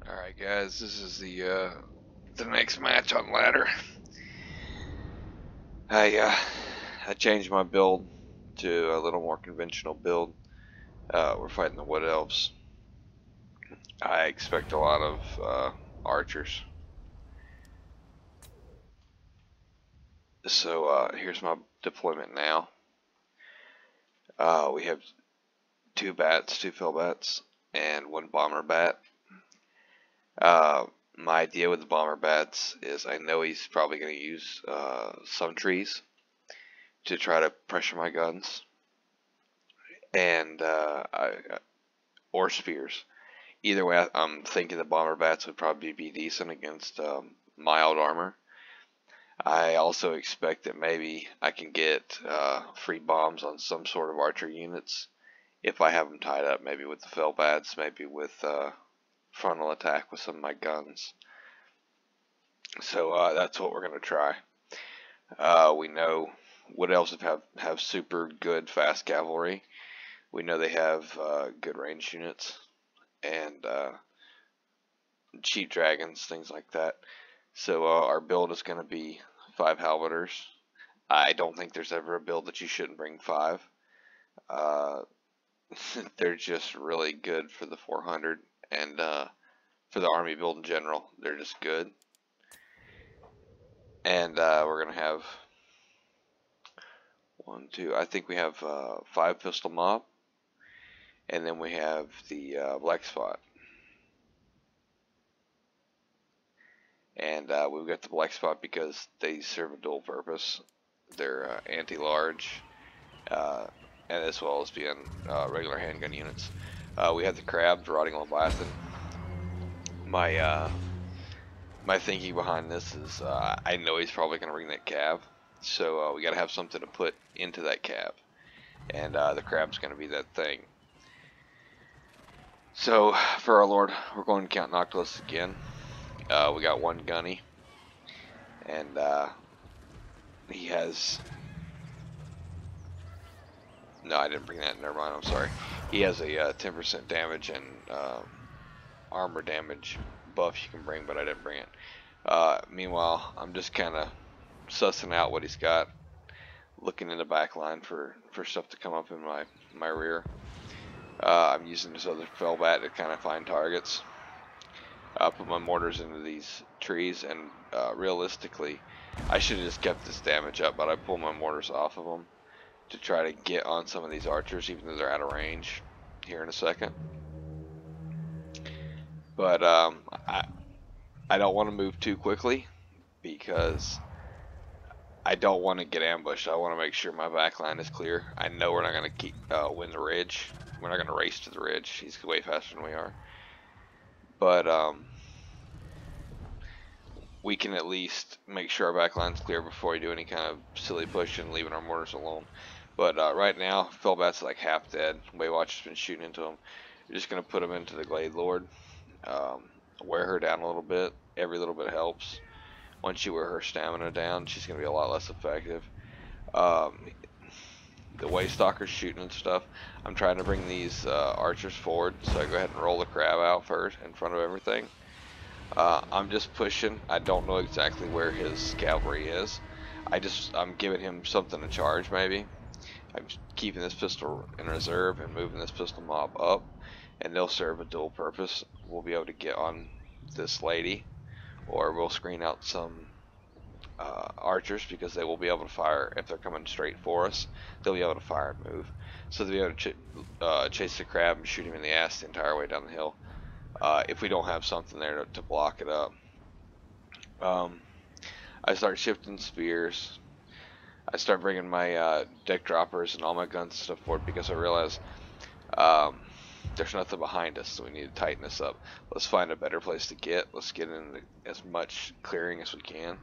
Alright guys, this is the next match on ladder. I changed my build to a little more conventional build. We're fighting the Wood Elves. I expect a lot of archers. So here's my deployment now. We have two fell bats, and one bomber bat. My idea with the bomber bats is I know he's probably going to use some trees to try to pressure my guns, and or spears. Either way, I'm thinking the bomber bats would probably be decent against mild armor. I also expect that maybe I can get free bombs on some sort of archer units if I have them tied up, maybe with the fell bats, maybe with frontal attack with some of my guns. So that's what we're going to try. We know Wood Elves have super good fast cavalry. We know they have good range units and cheap dragons, things like that. So our build is going to be 5 halberders. I don't think there's ever a build that you shouldn't bring 5. They're just really good for the 400 and for the army build in general. They're just good. And we're going to have 1, 2, I think we have 5 pistol mob. And then we have the black spot. And we've got the black spot because they serve a dual purpose. They're anti-large, and as well as being regular handgun units. We have the crabs, rotting leviathan. My thinking behind this is I know he's probably going to bring that cab, so we got to have something to put into that cab, and the crab's going to be that thing. So for our Lord, we're going to count Noctilus again. We got one gunny, and he has. No, I didn't bring that. Never mind. I'm sorry. He has a 10% damage and armor damage buff you can bring, but I didn't bring it. Meanwhile, I'm just kind of sussing out what he's got, looking in the back line for stuff to come up in my rear. I'm using this other fell bat to kind of find targets. Put my mortars into these trees, and realistically, I should have just kept this damage up, but I pulled my mortars off of them to try to get on some of these archers, even though they're out of range here in a second. But I don't want to move too quickly because I don't want to get ambushed. I want to make sure my back line is clear. I know we're not going to win the ridge. We're not going to race to the ridge. He's way faster than we are. But we can at least make sure our back line's clear before we do any kind of silly push and leaving our mortars alone. But right now, Fellbat's like half dead. Waywatch has been shooting into him. We're just going to put him into the Glade Lord. Wear her down a little bit. Every little bit helps. Once you wear her stamina down, she's going to be a lot less effective. The Waystalker's shooting and stuff. I'm trying to bring these archers forward, so I go ahead and roll the crab out first in front of everything. I'm just pushing. I don't know exactly where his cavalry is. I'm giving him something to charge maybe. I'm keeping this pistol in reserve and moving this pistol mob up, and they'll serve a dual purpose. We'll be able to get on this lady, or we'll screen out some archers because they will be able to fire if they're coming straight for us. They'll be able to fire and move, so they'll be able to chase the crab and shoot him in the ass the entire way down the hill. If we don't have something there to block it up, I start shifting spears. I start bringing my deck droppers and all my guns and stuff forward because I realize there's nothing behind us, so we need to tighten this up. Let's find a better place to get. Let's get in as much clearing as we can,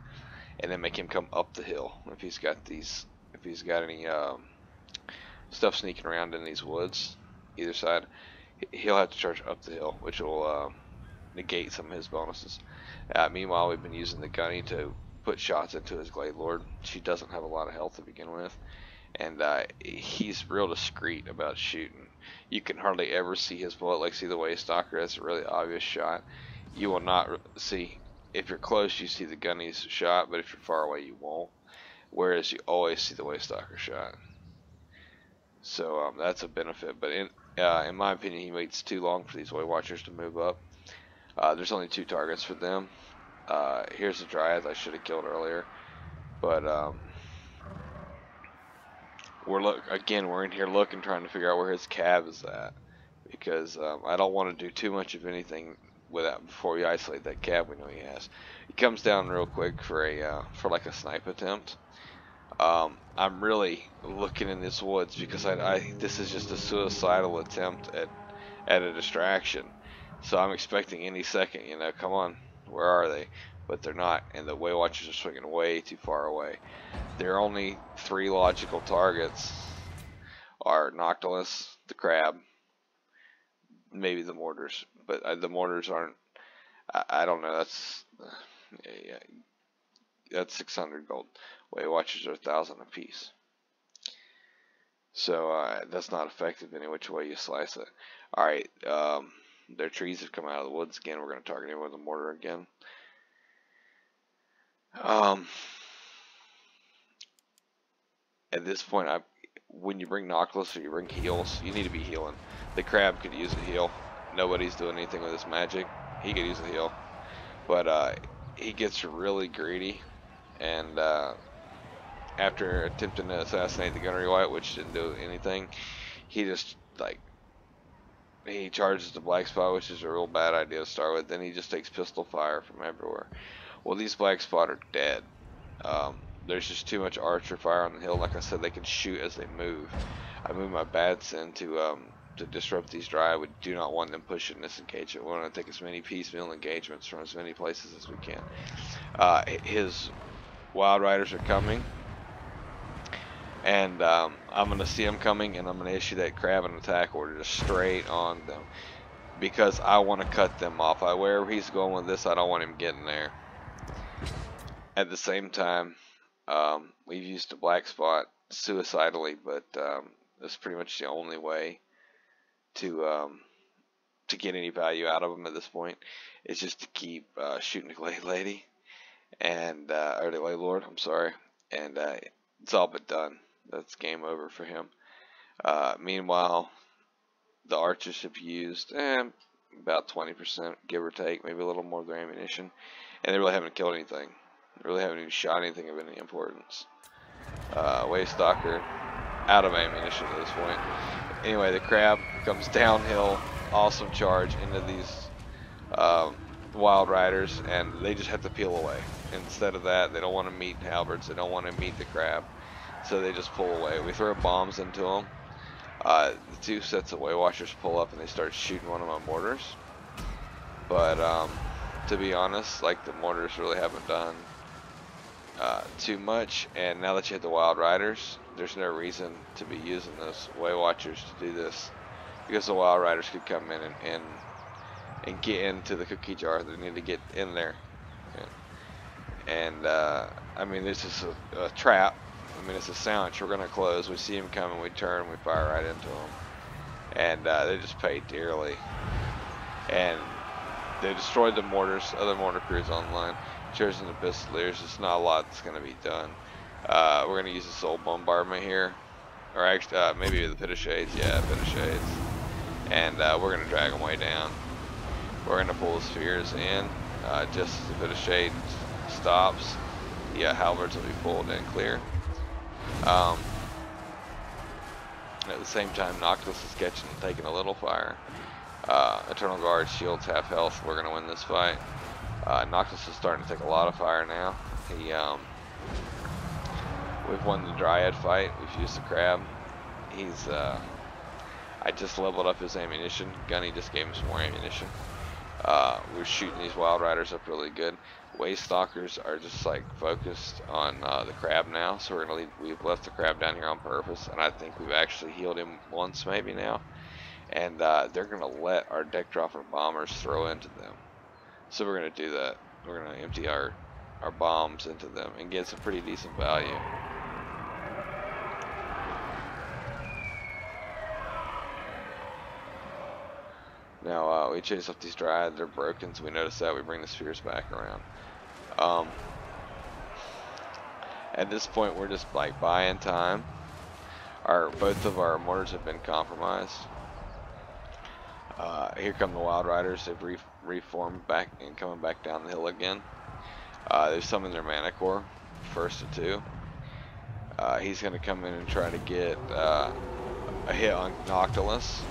and then make him come up the hill. If he's got any stuff sneaking around in these woods, either side, he'll have to charge up the hill, which will negate some of his bonuses. Meanwhile, we've been using the gunny to put shots into his Glade Lord. She doesn't have a lot of health to begin with, and he's real discreet about shooting. You can hardly ever see his bullet. Like, see the Waystalker? That's a really obvious shot. you will not see. If you're close, you see the gunny's shot, but if you're far away, you won't. Whereas you always see the waystalker shot. So that's a benefit. But in my opinion, he waits too long for these way watchers to move up. There's only 2 targets for them. Here's the Dryad I should have killed earlier. But we're in here looking, trying to figure out where his cab is at, because I don't want to do too much of anything before we isolate that cab we know he has. He comes down real quick for like a snipe attempt. I'm really looking in this woods because this is just a suicidal attempt at a distraction. So I'm expecting any second, come on, where are they? But they're not, and the way watchers are swinging way too far away. Their only 3 logical targets are Noctilus, the crab, maybe the mortars, but the mortars aren't. I don't know. That's 600 gold. Way watchers are 1,000 apiece. So that's not effective any which way you slice it. All right, their trees have come out of the woods again. We're going to target him with a mortar again. At this point, when you bring Noctilus or you bring heals, you need to be healing. The crab could use a heal. Nobody's doing anything with his magic. He could use a heal. But he gets really greedy, and after attempting to assassinate the gunnery wight, which didn't do anything, he just, he charges the black spot, which is a real bad idea to start with. Then he just takes pistol fire from everywhere. Well, these black spot are dead. There's just too much archer fire on the hill. Like I said, they can shoot as they move. I move my bats in to disrupt these dry. We do not want them pushing this engagement. We want to take as many piecemeal engagements from as many places as we can. His wild riders are coming, and I'm going to see them coming, and I'm going to issue that crab an attack order just straight on them, because I want to cut them off. Wherever he's going with this, I don't want him getting there. At the same time, we've used a black spot suicidally, but that's pretty much the only way to get any value out of them at this point. Is just to keep shooting the Glade Lady and or the Glade Lord. I'm sorry, and it's all but done. That's game over for him. Meanwhile, the archers have used about 20%, give or take, maybe a little more of their ammunition, and they really haven't killed anything. They really haven't even shot anything of any importance. Waystalker out of ammunition at this point. Anyway, the crab comes downhill, awesome charge into these wild riders, and they just have to peel away. Instead of that, they don't want to meet halberds, they don't want to meet the crab, so they just pull away. We throw bombs into them. The 2 sets of way watchers pull up and they start shooting one of my mortars. But to be honest, the mortars really haven't done too much, and now that you have the wild riders, there's no reason to be using those way watchers to do this, because the wild riders could come in and get into the cookie jar. They need to get in there, and I mean, this is a trap. I mean, it's a sandwich. We're gonna close. We see him coming, we turn, we fire right into him, and they just pay dearly. And they destroyed the mortars. Other mortar crews online. Chosen the pistoliers. It's not a lot that's going to be done. We're going to use the soul bombardment here, or actually maybe the pit of shades. Yeah, pit of shades. And we're going to drag them way down. We're going to pull the spheres in just as the pit of shades stops. The halberds will be pulled in clear. At the same time, Noctilus is catching and taking a little fire. Eternal Guard, shields, half health. We're going to win this fight. Noctilus is starting to take a lot of fire now. We've won the Dryad fight. We've used the crab. I just leveled up his ammunition. Gunny just gave him some more ammunition. We're shooting these wild riders up really good. Waystalkers are just focused on the crab now, so we've left the crab down here on purpose, and I think we've actually healed him once maybe now. And they're going to let our deck dropper bombers throw into them. So we're going to do that. We're going to empty our bombs into them and get some pretty decent value. Now we chase up these dryads. They're broken, so we notice that. We bring the spheres back around. At this point, we're just like buying time. Both of our mortars have been compromised. Here come the Wild Riders. They've reformed back and coming back down the hill again. They've summoned their Mana Core, first of two. He's going to come in and try to get a hit on Noctilus.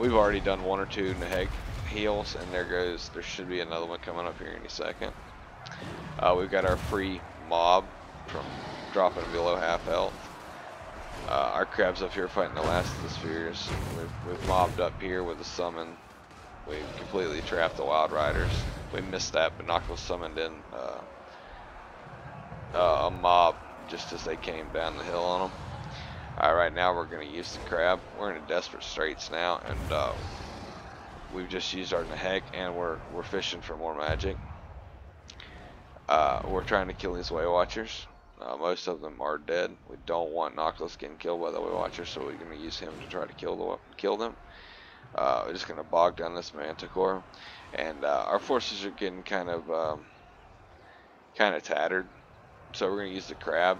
We've already done one or two Naheg heals, and there should be another one coming up here any second. We've got our free mob from dropping below half health. Our crabs up here fighting the last of the spheres. We've mobbed up here with a summon. We completely trapped the Wild Riders. We missed that, but Noctilus summoned in a mob just as they came down the hill on them. Right now we're going to use the crab. We're in a desperate straits now, and we've just used our Naheg, and we're fishing for more magic. We're trying to kill these Way Watchers. Most of them are dead. We don't want Noctilus getting killed by the Way Watchers, so we're going to use him to try to kill them. We're just going to bog down this Manticore, and our forces are getting kind of tattered. So we're going to use the crab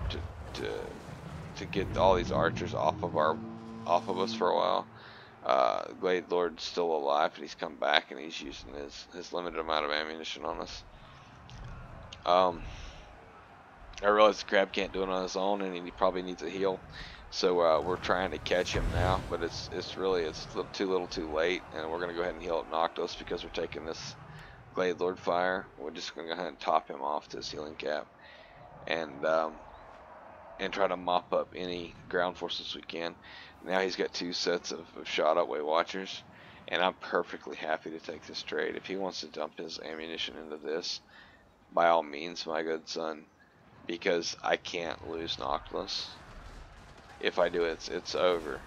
to get all these archers off of us for a while. Glade Lord's still alive, and he's come back, and he's using his limited amount of ammunition on us. I realize the crab can't do it on his own, and he probably needs a heal. So we're trying to catch him now, but it's too little too late, and we're going to go ahead and heal up Noctilus because we're taking this Glade Lord fire. We're just going to go ahead and top him off to his healing cap, and try to mop up any ground forces we can. Now he's got two sets of shot up Way Watchers, and I'm perfectly happy to take this trade. If he wants to dump his ammunition into this, by all means, my good son, because I can't lose Noctilus. If I do, it's over.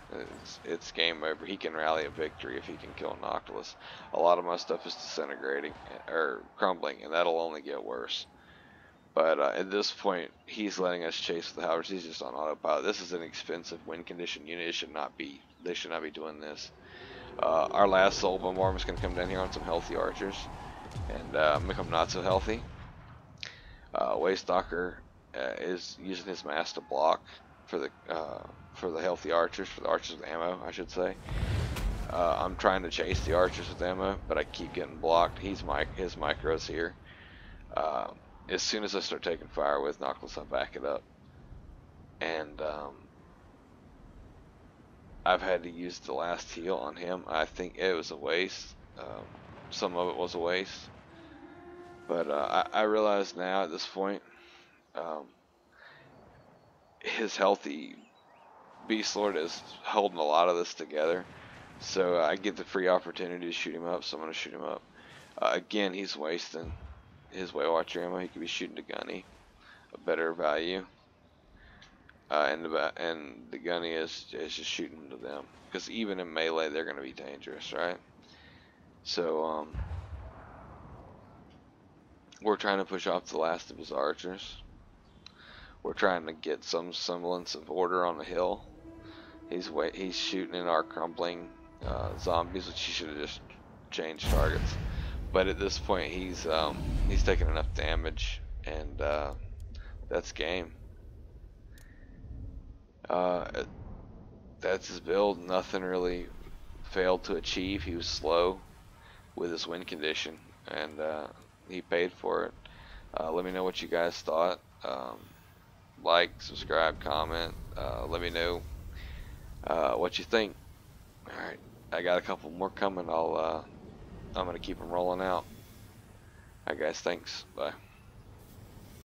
It's game over. He can rally a victory if he can kill Noctilus. A lot of my stuff is disintegrating or crumbling, and that'll only get worse. But at this point, he's letting us chase the Halberds. He's just on autopilot. This is an expensive win condition unit. They should not be doing this. Our last soul bombardment is going to come down here on some healthy archers and make them not so healthy. Waystalker is using his mass to block for the healthy archers, for the archers with ammo, I should say. I'm trying to chase the archers with ammo, but I keep getting blocked. His micro's here. As soon as I start taking fire with Noctilus, I back it up. And I've had to use the last heal on him. I think it was a waste. Some of it was a waste. But I realize now at this point, his healthy Beast Lord is holding a lot of this together. So I get the free opportunity to shoot him up, so I'm going to shoot him up. Again, he's wasting his Way Watcher ammo. He could be shooting to Gunny, a better value. And the Gunny is just shooting to them, because even in melee they're going to be dangerous, right? So we're trying to push off the last of his archers. We're trying to get some semblance of order on the hill. He's shooting in our crumbling zombies, which he should have just changed targets. But at this point, he's taking enough damage, and that's game. That's his build. Nothing really failed to achieve. He was slow with his win condition, and he paid for it. Let me know what you guys thought. Like, subscribe, comment. Let me know what you think. Alright, I got a couple more coming. I'm gonna keep them rolling out. Alright guys, thanks. Bye.